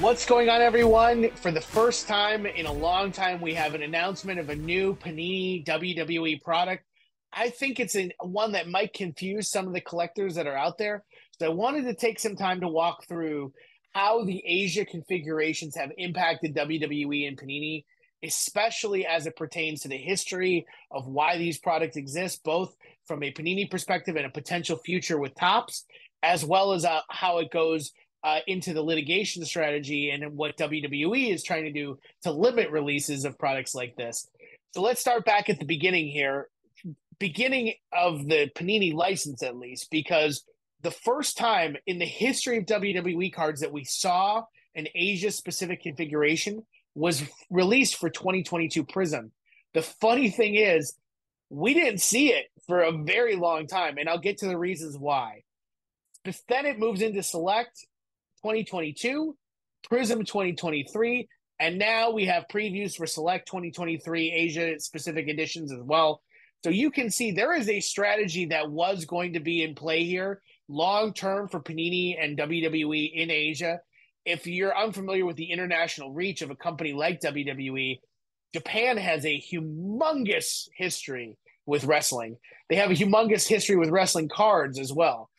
What's going on, everyone? For the first time in a long time, we have an announcement of a new Panini WWE product. I think it's one that might confuse some of the collectors that are out there. So I wanted to take some time to walk through how the Asia configurations have impacted WWE and Panini, especially as it pertains to the history of why these products exist, both from a Panini perspective and a potential future with Topps, as well as how it goes into the litigation strategy and what WWE is trying to do to limit releases of products like this. So let's start back at the beginning here, beginning of the Panini license, at least, because the first time in the history of WWE cards that we saw an Asia specific configuration was released for 2022 Prism. The funny thing is, we didn't see it for a very long time, and I'll get to the reasons why. But then it moves into Select 2022, Prism 2023, and now we have previews for Select 2023 Asia specific editions as well. So you can see there is a strategy that was going to be in play here long term for Panini and WWE in Asia. If you're unfamiliar with the international reach of a company like WWE, Japan has a humongous history with wrestling. They have a humongous history with wrestling cards as well.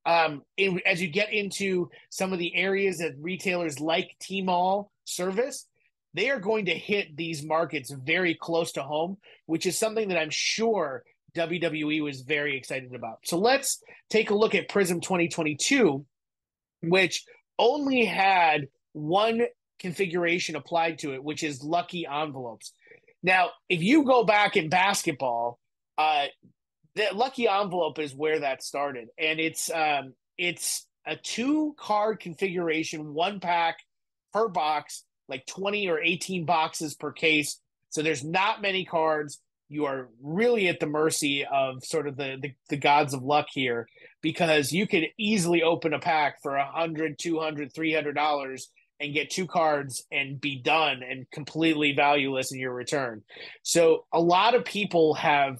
As you get into some of the areas that retailers like Tmall service, they are going to hit these markets very close to home, which is something that I'm sure WWE was very excited about. So let's take a look at Prism 2022, which only had one configuration applied to it, which is lucky envelopes. Now, if you go back in basketball, the lucky envelope is where that started, and it's a two card configuration, one pack per box, like 20 or 18 boxes per case. So there's not many cards. You are really at the mercy of sort of the gods of luck here, because you could easily open a pack for $100, $200, $300 and get two cards and be done and completely valueless in your return. So a lot of people have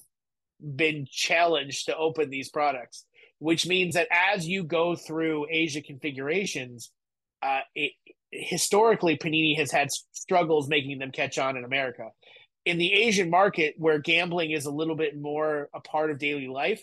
been challenged to open these products, which means that as you go through Asia configurations, historically Panini has had struggles making them catch on in America. In the Asian market, where gambling is a little bit more a part of daily life,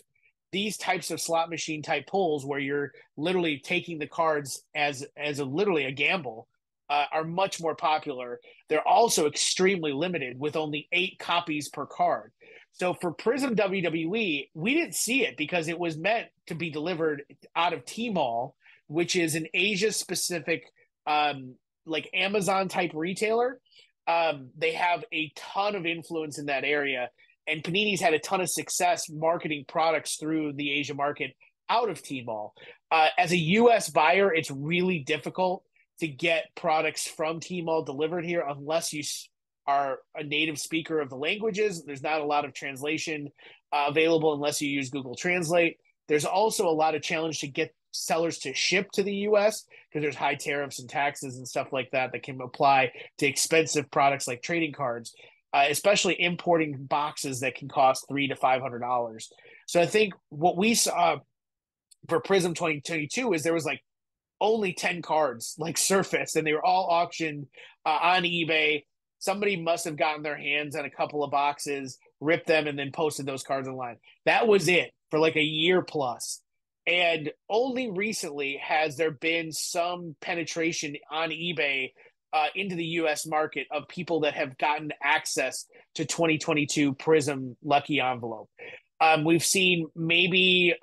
these types of slot machine type pulls, where you're literally taking the cards as literally a gamble, are much more popular. They're also extremely limited, with only 8 copies per card. So for Prism WWE, we didn't see it because it was meant to be delivered out of Tmall, which is an Asia specific, like Amazon type retailer. They have a ton of influence in that area, and Panini's had a ton of success marketing products through the Asia market out of Tmall. As a US buyer, it's really difficult to get products from Tmall delivered here unless you are a native speaker of the languages. There's not a lot of translation available unless you use Google Translate. There's also a lot of challenge to get sellers to ship to the US because there's high tariffs and taxes and stuff like that that can apply to expensive products like trading cards, especially importing boxes that can cost $300 to $500. So I think what we saw for Prism 2022 is there was like only 10 cards like surface, and they were all auctioned on eBay. Somebody must have gotten their hands on a couple of boxes, ripped them, and then posted those cards online. That was it for like a year plus. And only recently has there been some penetration on eBay into the US market of people that have gotten access to 2022 Prism Lucky Envelope. We've seen maybe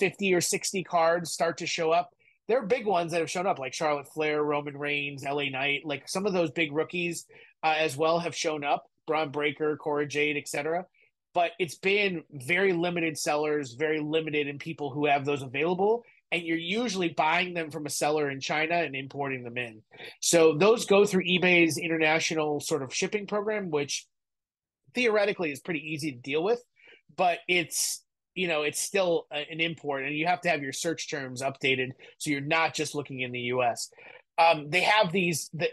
50 or 60 cards start to show up. There are big ones that have shown up, like Charlotte Flair, Roman Reigns, LA Knight. Like some of those big rookies as well have shown up. Braun Breaker, Cora Jade, etc. But it's been very limited sellers, very limited in people who have those available. And you're usually buying them from a seller in China and importing them in. So those go through eBay's international sort of shipping program, which theoretically is pretty easy to deal with, but it's still an import, and you have to have your search terms updated so you're not just looking in the US. They have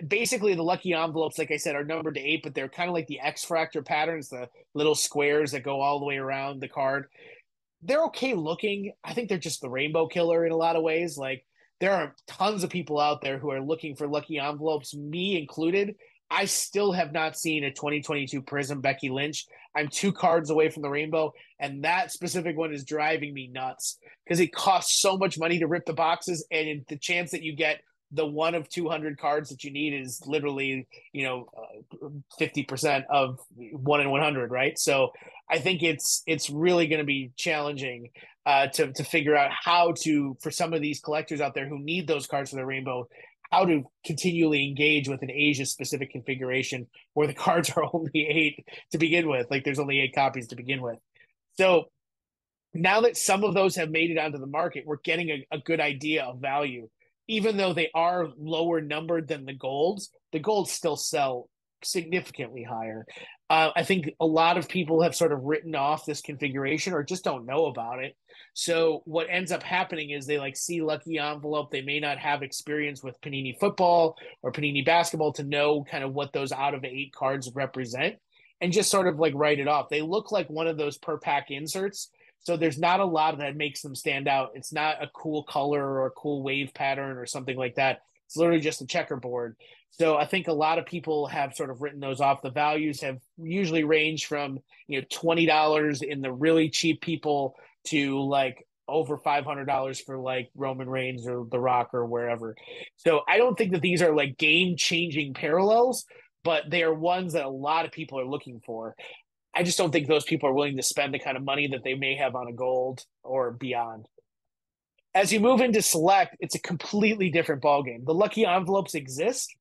basically the lucky envelopes, like I said, are numbered to 8, but they're kind of like the X Fractor patterns, the little squares that go all the way around the card. They're okay looking. I think they're just the rainbow killer in a lot of ways. Like there are tons of people out there who are looking for lucky envelopes, me included. I still have not seen a 2022 Prism Becky Lynch. I'm 2 cards away from the rainbow, and that specific one is driving me nuts because it costs so much money to rip the boxes, and the chance that you get the one of 200 cards that you need is literally, 50% of 1 in 100, right? So I think it's really going to be challenging to figure out how to, for some of these collectors out there who need those cards for the rainbow, how to continually engage with an Asia specific configuration where the cards are only 8 to begin with. Like there's only 8 copies to begin with. So now that some of those have made it onto the market, we're getting a good idea of value. Even though they are lower numbered than the golds still sell significantly higher. I think a lot of people have sort of written off this configuration or just don't know about it. So what ends up happening is they like see lucky envelope. They may not have experience with Panini football or Panini basketball to know kind of what those out of 8 cards represent and just sort of like write it off. They look like one of those per pack inserts. So there's not a lot that makes them stand out. It's not a cool color or a cool wave pattern or something like that. It's literally just a checkerboard. So I think a lot of people have sort of written those off. The values have usually ranged from, $20 in the really cheap people to like over $500 for like Roman Reigns or The Rock or wherever. So I don't think that these are like game changing parallels, but they are ones that a lot of people are looking for. I just don't think those people are willing to spend the kind of money that they may have on a gold or beyond. As you move into select, it's a completely different ballgame. The lucky envelopes exist,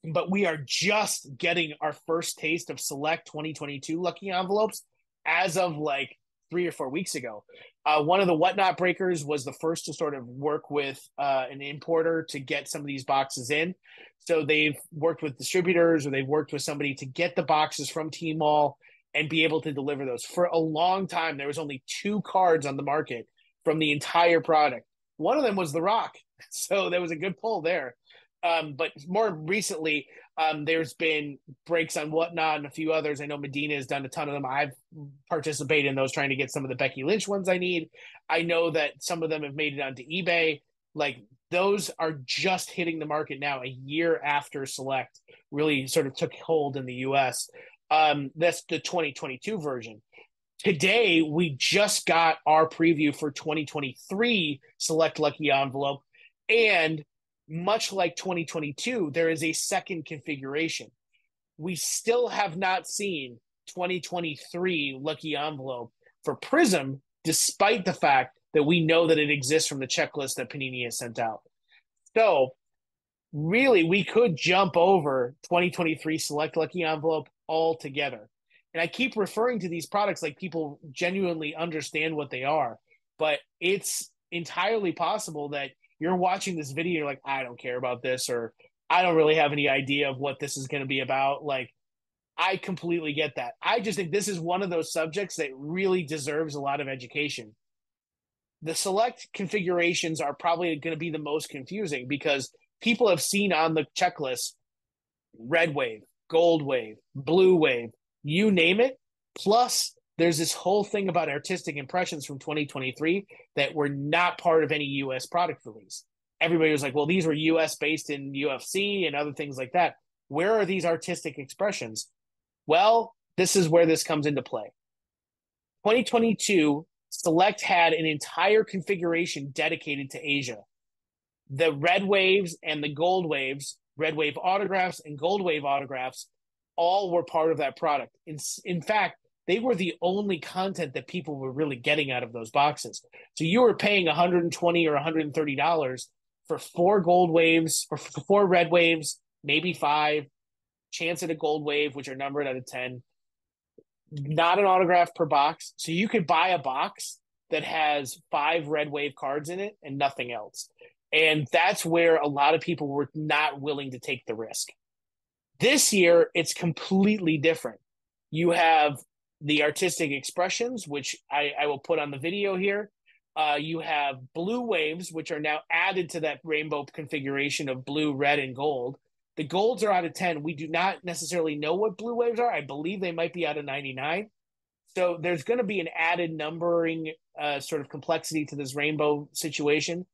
but we are just getting our first taste of select 2022 lucky envelopes as of like 3 or 4 weeks ago. One of the Whatnot breakers was the first to sort of work with an importer to get some of these boxes in. So they've worked with distributors or they've worked with somebody to get the boxes from Tmall and be able to deliver those. For a long time, there was only 2 cards on the market from the entire product. One of them was The Rock. So there was a good pull there. But more recently, there's been breaks on Whatnot and a few others. I know Medina has done a ton of them. I've participated in those trying to get some of the Becky Lynch ones I need. I know that some of them have made it onto eBay. Like those are just hitting the market now a year after Select really sort of took hold in the US. That's the 2022 version. Today, we just got our preview for 2023 Select Lucky Envelope. And much like 2022, there is a second configuration. We still have not seen 2023 Lucky Envelope for Prism, despite the fact that we know that it exists from the checklist that Panini has sent out. So, really, we could jump over 2023 Select Lucky Envelope altogether. And I keep referring to these products like people genuinely understand what they are, but it's entirely possible that you're watching this video, you're like, I don't care about this, or I don't really have any idea of what this is going to be about. Like, I completely get that. I just think this is one of those subjects that really deserves a lot of education. The select configurations are probably going to be the most confusing because people have seen on the checklist red wave, gold wave, blue wave, you name it. Plus, there's this whole thing about artistic impressions from 2023 that were not part of any US product release. Everybody was like, well, these were US based in UFC and other things like that. Where are these artistic expressions? Well, this is where this comes into play. 2022, Select had an entire configuration dedicated to Asia. The red waves and the gold waves, red wave autographs and gold wave autographs, all were part of that product. In fact, they were the only content that people were really getting out of those boxes. So you were paying $120 or $130 for 4 gold waves or 4 red waves, maybe 5, chance at a gold wave, which are numbered out of 10. Not an autograph per box. So you could buy a box that has 5 red wave cards in it and nothing else. And that's where a lot of people were not willing to take the risk. This year, it's completely different. You have the artistic expressions, which I will put on the video here. You have blue waves, which are now added to that rainbow configuration of blue, red, and gold. The golds are out of 10. We do not necessarily know what blue waves are. I believe they might be out of 99. So there's going to be an added numbering sort of complexity to this rainbow situation.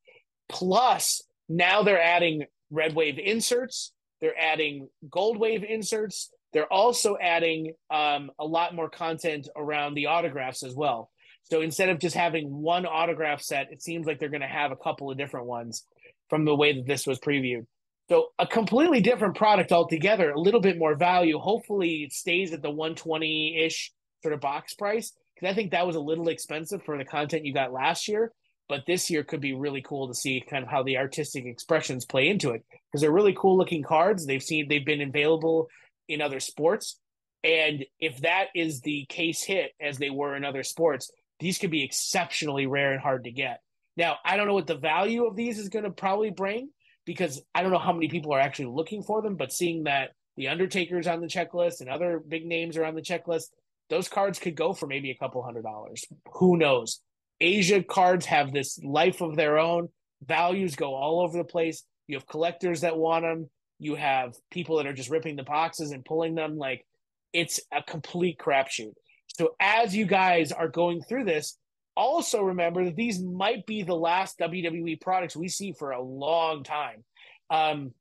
Plus, now they're adding red wave inserts. They're adding gold wave inserts. They're also adding a lot more content around the autographs as well. So instead of just having one autograph set, it seems like they're going to have a couple of different ones from the way that this was previewed. So a completely different product altogether, a little bit more value. Hopefully it stays at the 120-ish sort of box price, because I think that was a little expensive for the content you got last year. But this year could be really cool to see kind of how the artistic expressions play into it, because they're really cool looking cards. They've been available in other sports. And if that is the case hit as they were in other sports, these could be exceptionally rare and hard to get. Now, I don't know what the value of these is going to probably bring, because I don't know how many people are actually looking for them, but seeing that the Undertaker's on the checklist and other big names are on the checklist, those cards could go for maybe a couple $100. Who knows? Asia cards have this life of their own. Values go all over the place. You have collectors that want them. You have people that are just ripping the boxes and pulling them. Like, it's a complete crapshoot. So as you guys are going through this, also remember that these might be the last WWE products we see for a long time.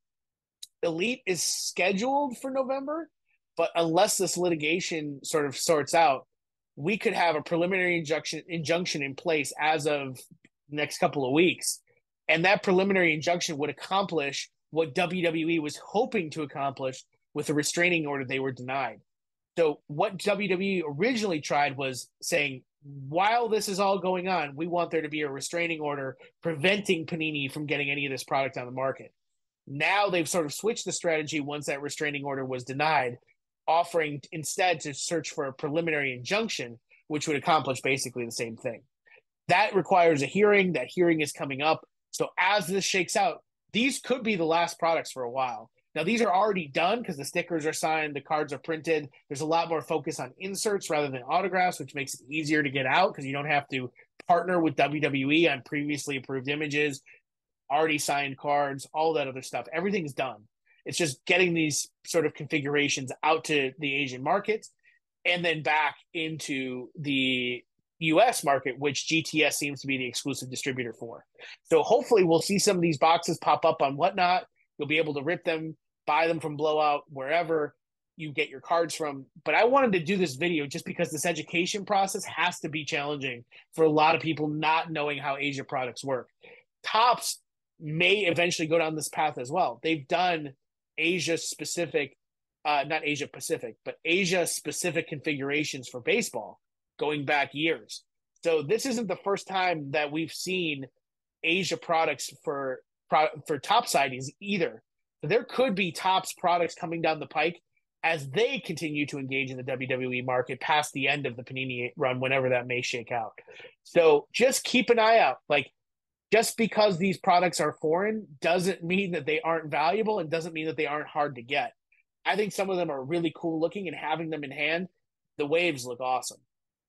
Elite is scheduled for November, but unless this litigation sort of sorts out, we could have a preliminary injunction in place as of the next couple of weeks. And that preliminary injunction would accomplish what WWE was hoping to accomplish with the restraining order they were denied. So what WWE originally tried was saying, while this is all going on, we want there to be a restraining order preventing Panini from getting any of this product on the market. Now they've sort of switched the strategy once that restraining order was denied, offering instead to search for a preliminary injunction, which would accomplish basically the same thing. That requires a hearing. That hearing is coming up. So as this shakes out, these could be the last products for a while. Now, these are already done because the stickers are signed, the cards are printed. There's a lot more focus on inserts rather than autographs, which makes it easier to get out because you don't have to partner with WWE on previously approved images, already signed cards, all that other stuff. Everything's done. It's just getting these sort of configurations out to the Asian markets and then back into the US market, which GTS seems to be the exclusive distributor for. So hopefully we'll see some of these boxes pop up on Whatnot. You'll be able to rip them, buy them from Blowout, wherever you get your cards from. But I wanted to do this video just because this education process has to be challenging for a lot of people not knowing how Asia products work. Topps may eventually go down this path as well. They've done Asia-specific, not Asia-Pacific, but Asia-specific configurations for baseball going back years. So this isn't the first time that we've seen Asia products for top sightings either. So there could be Topps products coming down the pike as they continue to engage in the WWE market past the end of the Panini run, whenever that may shake out. So just keep an eye out. Like, just because these products are foreign doesn't mean that they aren't valuable and doesn't mean that they aren't hard to get. I think some of them are really cool looking, and having them in hand, the waves look awesome.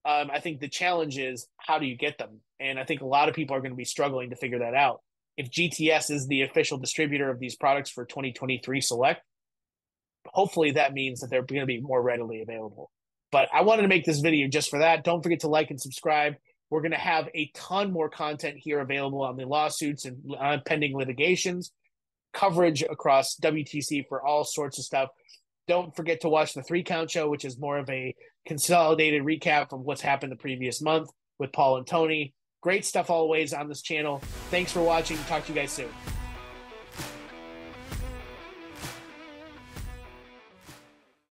I think the challenge is, how do you get them? And I think a lot of people are going to be struggling to figure that out. If GTS is the official distributor of these products for 2023 Select, hopefully that means that they're going to be more readily available. But I wanted to make this video just for that. Don't forget to like and subscribe. We're going to have a ton more content here available on the lawsuits and pending litigations, coverage across WTC for all sorts of stuff. Don't forget to watch the 3-Count Show, which is more of a consolidated recap from what's happened the previous month with Paul and Tony. Great stuff always on this channel. Thanks for watching. Talk to you guys soon.